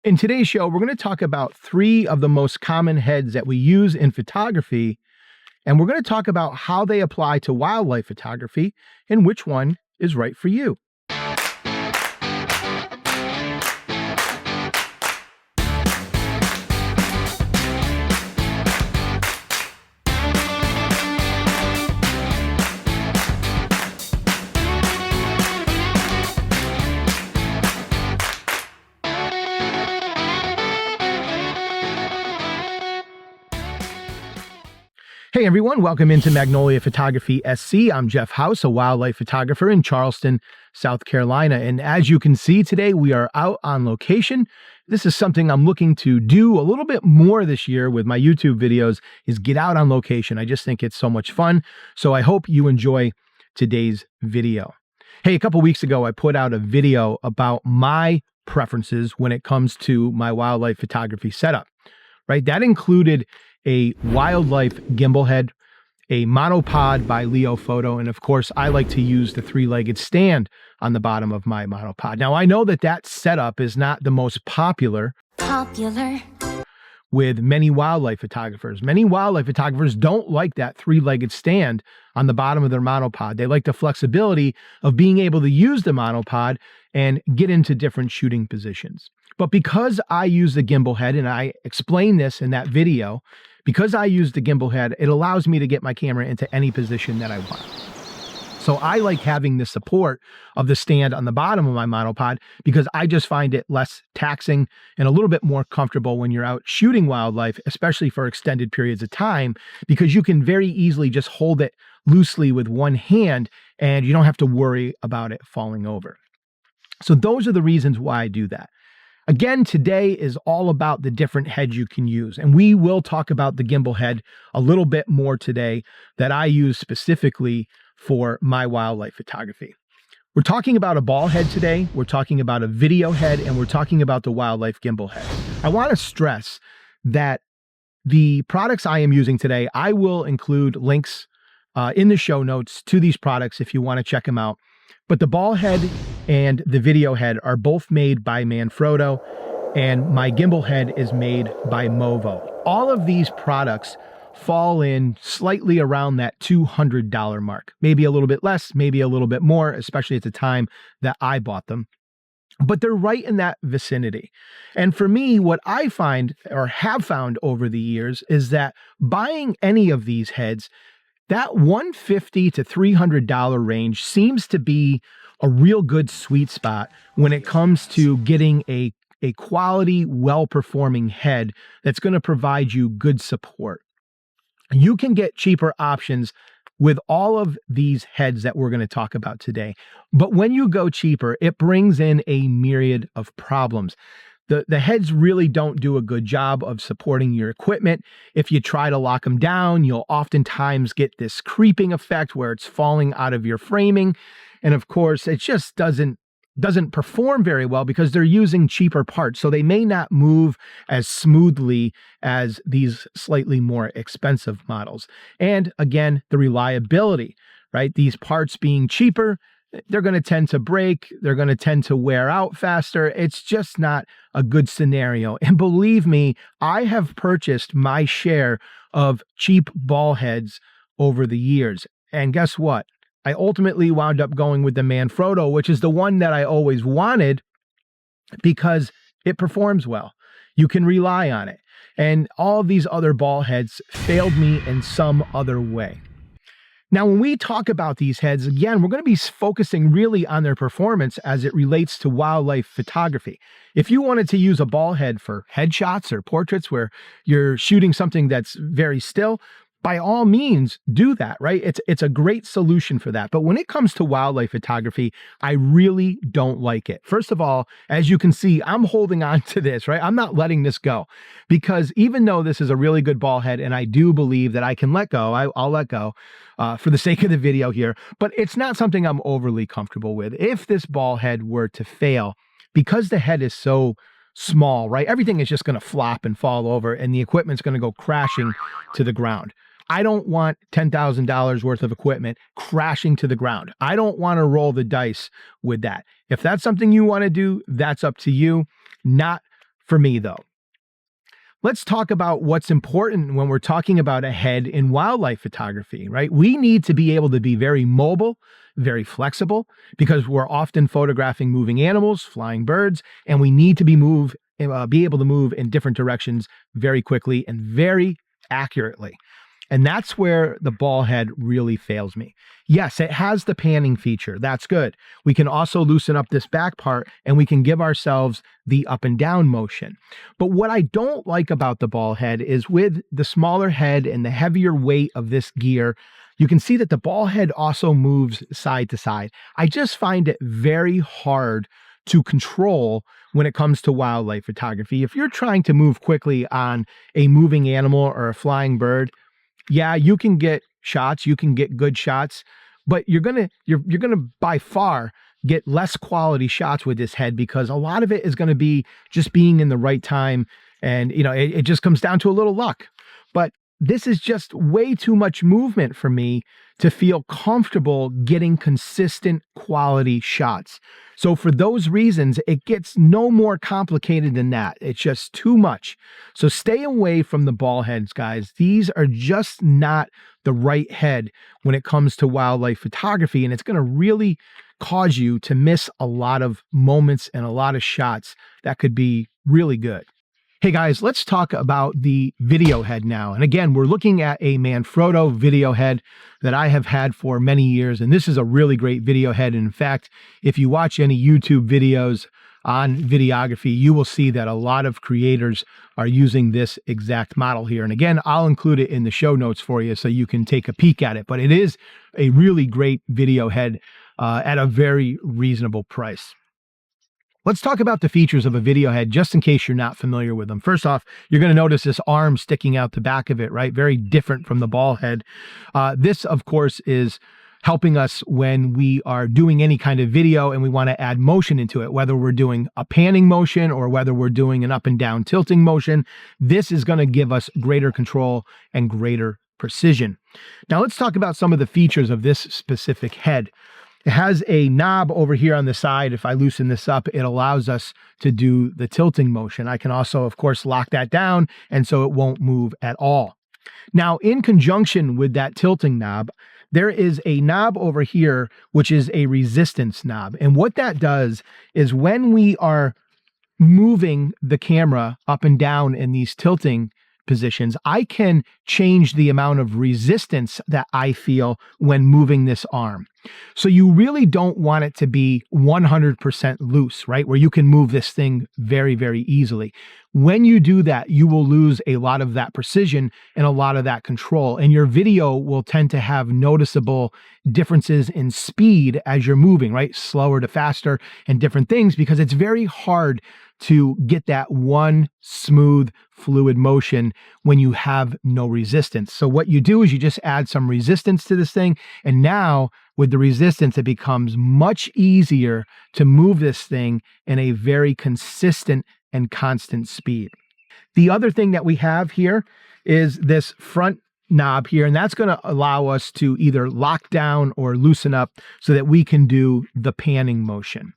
In today's show, we're going to talk about 3 of the most common heads that we use in photography, and we're going to talk about how they apply to wildlife photography and which one is right for you. Hey everyone, welcome into Magnolia Photography SC. I'm Jeff House, a wildlife photographer in Charleston, South Carolina. And as you can see today, we are out on location. This is something I'm looking to do a little bit more this year with my YouTube videos, is get out on location. I just think it's so much fun. So I hope you enjoy today's video. Hey, a couple weeks ago, I put out a video about my preferences when it comes to my wildlife photography setup, right? That included a wildlife gimbal head, a monopod by Leo Photo, and of course, I like to use the 3-legged stand on the bottom of my monopod. Now, I know that that setup is not the most popular with many wildlife photographers. Many wildlife photographers don't like that 3-legged stand on the bottom of their monopod. They like the flexibility of being able to use the monopod and get into different shooting positions. But because I use the gimbal head, and I explain this in that video, because I use the gimbal head, it allows me to get my camera into any position that I want. So I like having the support of the stand on the bottom of my monopod because I just find it less taxing and a little bit more comfortable when you're out shooting wildlife, especially for extended periods of time, because you can very easily just hold it loosely with one hand and you don't have to worry about it falling over. So those are the reasons why I do that. Again, today is all about the different heads you can use, and we will talk about the gimbal head a little bit more today that I use specifically for my wildlife photography. We're talking about a ball head today, we're talking about a video head, and we're talking about the wildlife gimbal head. I want to stress that the products I am using today, I will include links in the show notes to these products if you want to check them out. But the ball head and the video head are both made by Manfrotto, and my gimbal head is made by Movo. All of these products fall in slightly around that $200 mark, maybe a little bit less, maybe a little bit more, especially at the time that I bought them. But they're right in that vicinity. And for me, what I find or have found over the years is that buying any of these heads, that $150 to $300 range seems to be a real good sweet spot when it comes to getting a quality, well-performing head that's going to provide you good support. You can get cheaper options with all of these heads that we're going to talk about today. But when you go cheaper, it brings in a myriad of problems. The heads really don't do a good job of supporting your equipment. If you try to lock them down, you'll oftentimes get this creeping effect where it's falling out of your framing. And of course, it just doesn't perform very well because they're using cheaper parts. So they may not move as smoothly as these slightly more expensive models. And again, the reliability, right? These parts being cheaper, they're going to tend to break. They're going to tend to wear out faster. It's just not a good scenario. And believe me, I have purchased my share of cheap ball heads over the years. And guess what? I ultimately wound up going with the Manfrotto, which is the one that I always wanted because it performs well. You can rely on it. And all of these other ball heads failed me in some other way. Now, when we talk about these heads, again, we're going to be focusing really on their performance as it relates to wildlife photography. If you wanted to use a ball head for headshots or portraits where you're shooting something that's very still, by all means, do that, right? It's a great solution for that. But when it comes to wildlife photography, I really don't like it. First of all, as you can see, I'm holding on to this, right? I'm not letting this go because even though this is a really good ball head and I do believe that I can let go, I'll let go for the sake of the video here, but it's not something I'm overly comfortable with. If this ball head were to fail, because the head is so small, right? Everything is just going to flop and fall over and the equipment's going to go crashing to the ground. I don't want $10,000 worth of equipment crashing to the ground. I don't want to roll the dice with that. If that's something you want to do, that's up to you. Not for me though. Let's talk about what's important when we're talking about a head in wildlife photography, right? We need to be able to be very mobile, very flexible, because we're often photographing moving animals, flying birds, and we need to be able to move in different directions very quickly and very accurately. And that's where the ball head really fails me. Yes, it has the panning feature. That's good. We can also loosen up this back part and we can give ourselves the up and down motion. But what I don't like about the ball head is with the smaller head and the heavier weight of this gear, you can see that the ball head also moves side to side. I just find it very hard to control when it comes to wildlife photography. If you're trying to move quickly on a moving animal or a flying bird, yeah, you can get shots, you can get good shots, but you're gonna by far get less quality shots with this head because a lot of it is gonna be just being in the right time, and it just comes down to a little luck. But this is just way too much movement for me to feel comfortable getting consistent quality shots. So for those reasons, it gets no more complicated than that. It's just too much. So stay away from the ball heads, guys. These are just not the right head when it comes to wildlife photography, and it's going to really cause you to miss a lot of moments and a lot of shots that could be really good. Hey guys, let's talk about the video head now. And again, we're looking at a Manfrotto video head that I have had for many years. And this is a really great video head. And in fact, if you watch any YouTube videos on videography, you will see that a lot of creators are using this exact model here. And again, I'll include it in the show notes for you so you can take a peek at it. But it is a really great video head at a very reasonable price. Let's talk about the features of a video head, just in case you're not familiar with them. First off, you're going to notice this arm sticking out the back of it, right? Very different from the ball head. This, of course, is helping us when we are doing any kind of video and we want to add motion into it, whether we're doing a panning motion or whether we're doing an up and down tilting motion. This is going to give us greater control and greater precision. Now, let's talk about some of the features of this specific head. It has a knob over here on the side. If I loosen this up, it allows us to do the tilting motion. I can also, of course, lock that down, and so it won't move at all. Now, in conjunction with that tilting knob, there is a knob over here, which is a resistance knob. And what that does is when we are moving the camera up and down in these tilting positions, I can change the amount of resistance that I feel when moving this arm. So you really don't want it to be 100% loose, right? Where you can move this thing very, very easily. When you do that, you will lose a lot of that precision and a lot of that control. And your video will tend to have noticeable differences in speed as you're moving, right? Slower to faster and different things, because it's very hard to get that one smooth, fluid motion when you have no resistance. So what you do is you just add some resistance to this thing. And now with the resistance, it becomes much easier to move this thing in a very consistent and constant speed. The other thing that we have here is this front knob here, and that's going to allow us to either lock down or loosen up so that we can do the panning motion.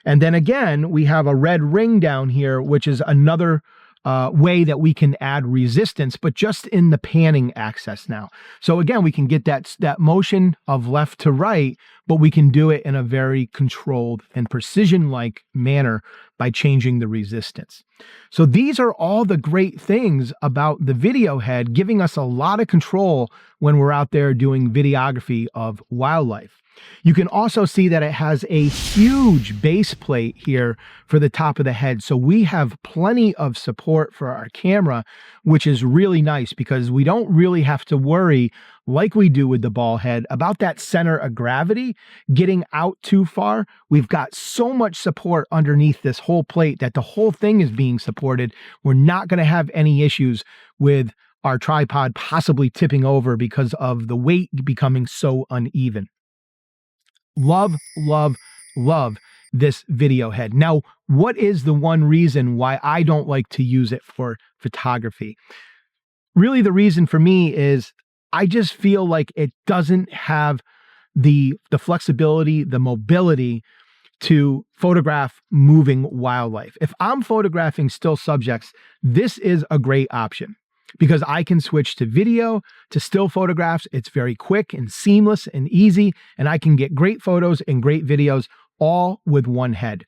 And then again, we have a red ring down here, which is another way that we can add resistance, but just in the panning axis now. So again, we can get that motion of left to right, but we can do it in a very controlled and precision-like manner by changing the resistance. So these are all the great things about the video head, giving us a lot of control when we're out there doing videography of wildlife. You can also see that it has a huge base plate here for the top of the head. So we have plenty of support for our camera, which is really nice because we don't really have to worry, like we do with the ball head, about that center of gravity getting out too far. We've got so much support underneath this whole plate that the whole thing is being supported. We're not going to have any issues with our tripod possibly tipping over because of the weight becoming so uneven. Love, love, love this video head. Now, what is the one reason why I don't like to use it for photography? Really, the reason for me is I just feel like it doesn't have the flexibility, the mobility to photograph moving wildlife. If I'm photographing still subjects, this is a great option because I can switch to video, to still photographs. It's very quick and seamless and easy, and I can get great photos and great videos all with one head.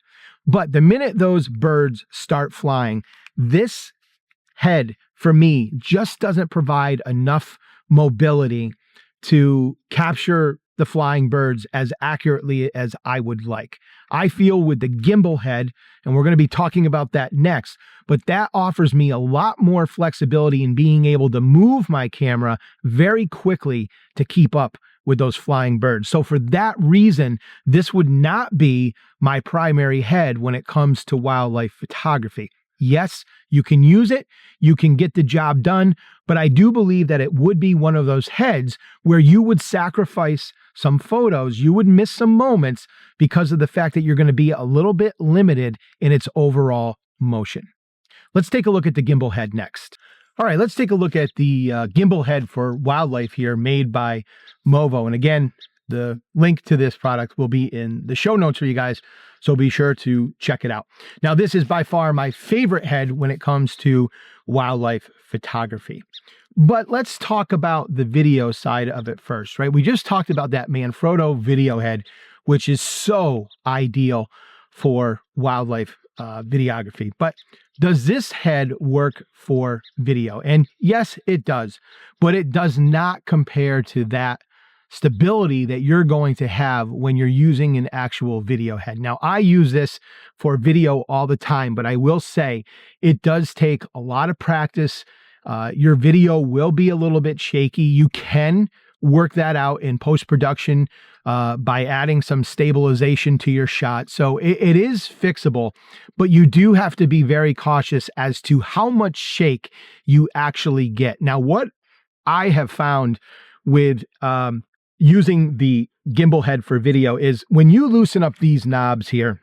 But the minute those birds start flying, this head for me just doesn't provide enough mobility to capture the flying birds as accurately as I would like. I feel with the gimbal head, and we're going to be talking about that next, but that offers me a lot more flexibility in being able to move my camera very quickly to keep up with those flying birds. So for that reason, this would not be my primary head when it comes to wildlife photography. Yes, you can use it, you can get the job done, but I do believe that it would be one of those heads where you would sacrifice some photos, you would miss some moments because of the fact that you're going to be a little bit limited in its overall motion. Let's take a look at the gimbal head next. All right, let's take a look at the gimbal head for wildlife here made by Movo. And again, the link to this product will be in the show notes for you guys, so be sure to check it out. Now, this is by far my favorite head when it comes to wildlife photography. But let's talk about the video side of it first, right? We just talked about that Manfrotto video head, which is so ideal for wildlife videography. But does this head work for video? And yes, it does, but it does not compare to that stability that you're going to have when you're using an actual video head. Now, I use this for video all the time, but I will say it does take a lot of practice. Your video will be a little bit shaky. You can work that out in post-production by adding some stabilization to your shot. So it is fixable, but you do have to be very cautious as to how much shake you actually get. Now, what I have found with using the gimbal head for video is when you loosen up these knobs here,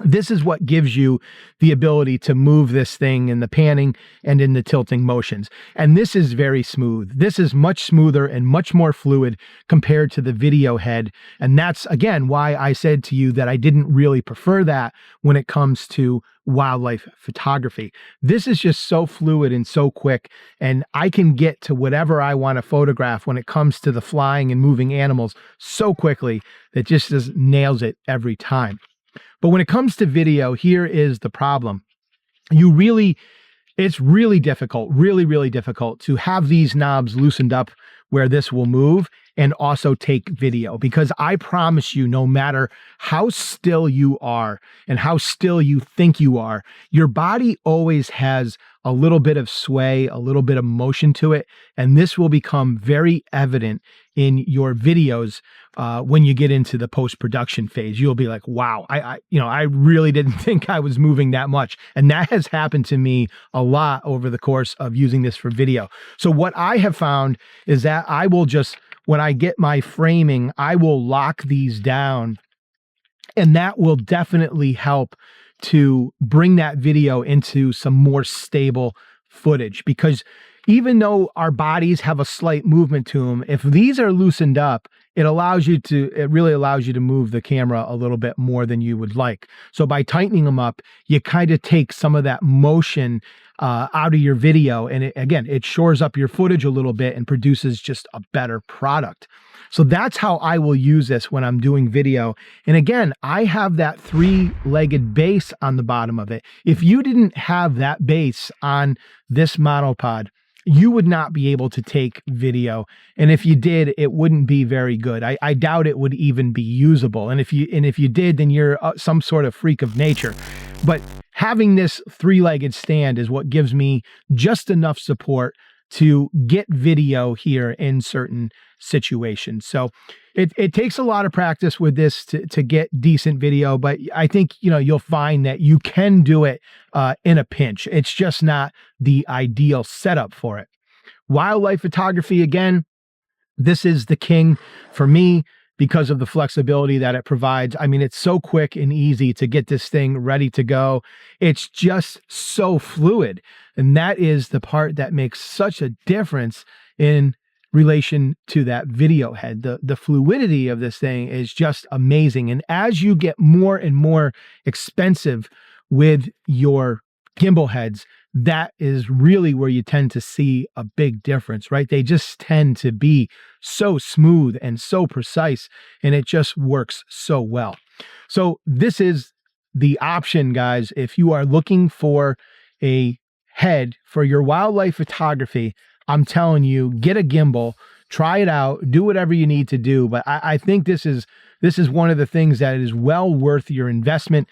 this is what gives you the ability to move this thing in the panning and in the tilting motions. And this is very smooth. This is much smoother and much more fluid compared to the video head. And that's, again, why I said to you that I didn't really prefer that when it comes to wildlife photography. This is just so fluid and so quick, and I can get to whatever I want to photograph when it comes to the flying and moving animals so quickly that just nails it every time. But when it comes to video, here is the problem. It's really difficult, really difficult to have these knobs loosened up where this will move and also take video, because I promise you, no matter how still you are and how still you think you are, your body always has a little bit of sway, a little bit of motion to it. And this will become very evident in your videos when you get into the post-production phase. You'll be like, wow, I really didn't think I was moving that much. And that has happened to me a lot over the course of using this for video. So what I have found is that I will just, when I get my framing, I will lock these down, and that will definitely help to bring that video into some more stable footage. Because even though our bodies have a slight movement to them, if these are loosened up, it really allows you to move the camera a little bit more than you would like. So by tightening them up, you kind of take some of that motion out of your video. And it shores up your footage a little bit and produces just a better product. So that's how I will use this when I'm doing video. And again, I have that 3-legged base on the bottom of it. If you didn't have that base on this monopod, you would not be able to take video. And if you did, it wouldn't be very good. I doubt it would even be usable. And if you did, then you're some sort of freak of nature. But having this 3-legged stand is what gives me just enough support to get video here in certain situations. So it takes a lot of practice with this to get decent video, but I think, you'll find that you can do it in a pinch. It's just not the ideal setup for it. Wildlife photography, again, this is the king for me because of the flexibility that it provides. I mean, it's so quick and easy to get this thing ready to go. It's just so fluid. And that is the part that makes such a difference in relation to that video head. The fluidity of this thing is just amazing. And as you get more and more expensive with your gimbal heads, that is really where you tend to see a big difference, right? They just tend to be so smooth and so precise, and it just works so well. So this is the option, guys, if you are looking for a head for your wildlife photography. I'm telling you, get a gimbal, try it out, do whatever you need to do. But I think this is one of the things that is well worth your investment.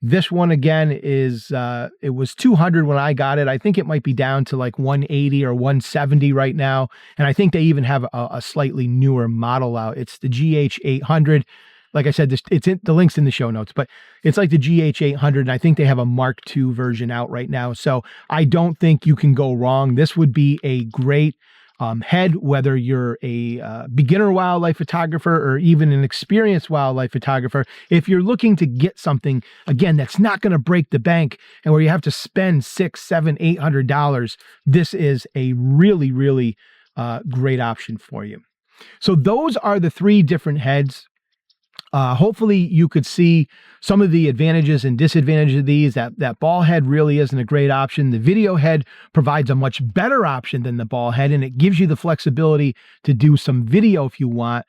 This one, again, is it was $200 when I got it. I think it might be down to like $180 or $170 right now. And I think they even have a slightly newer model out. It's the GH800. Like I said, the link's in the show notes, but it's like the GH800, and I think they have a Mark II version out right now. So I don't think you can go wrong. This would be a great head, whether you're a beginner wildlife photographer or even an experienced wildlife photographer. If you're looking to get something, again, that's not going to break the bank and where you have to spend $600, $700, $800, this is a really, really great option for you. So those are the 3 different heads. Hopefully you could see some of the advantages and disadvantages of these. That ball head really isn't a great option. The video head provides a much better option than the ball head, and it gives you the flexibility to do some video if you want,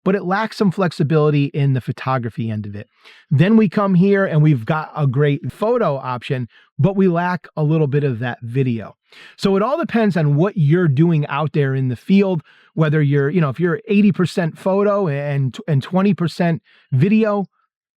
but it lacks some flexibility in the photography end of it. Then we come here and we've got a great photo option, but we lack a little bit of that video. So it all depends on what you're doing out there in the field, whether you're, if you're 80% photo and 20% video,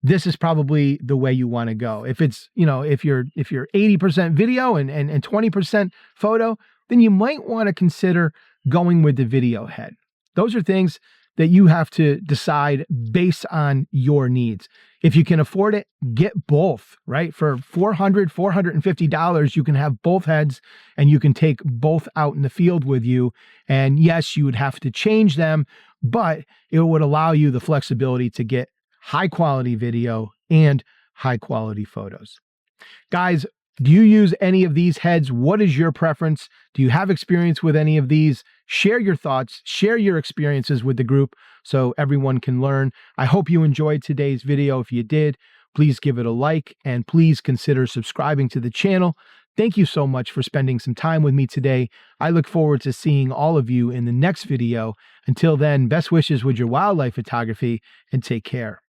this is probably the way you want to go. If it's, if you're 80% video and 20% photo, then you might want to consider going with the video head. Those are things that you have to decide based on your needs. If you can afford it, get both, right? For $400, $450, you can have both heads and you can take both out in the field with you. And yes, you would have to change them, but it would allow you the flexibility to get high quality video and high quality photos. Guys, do you use any of these heads? What is your preference? Do you have experience with any of these? Share your thoughts, share your experiences with the group so everyone can learn. I hope you enjoyed today's video. If you did, please give it a like and please consider subscribing to the channel. Thank you so much for spending some time with me today. I look forward to seeing all of you in the next video. Until then, best wishes with your wildlife photography and take care.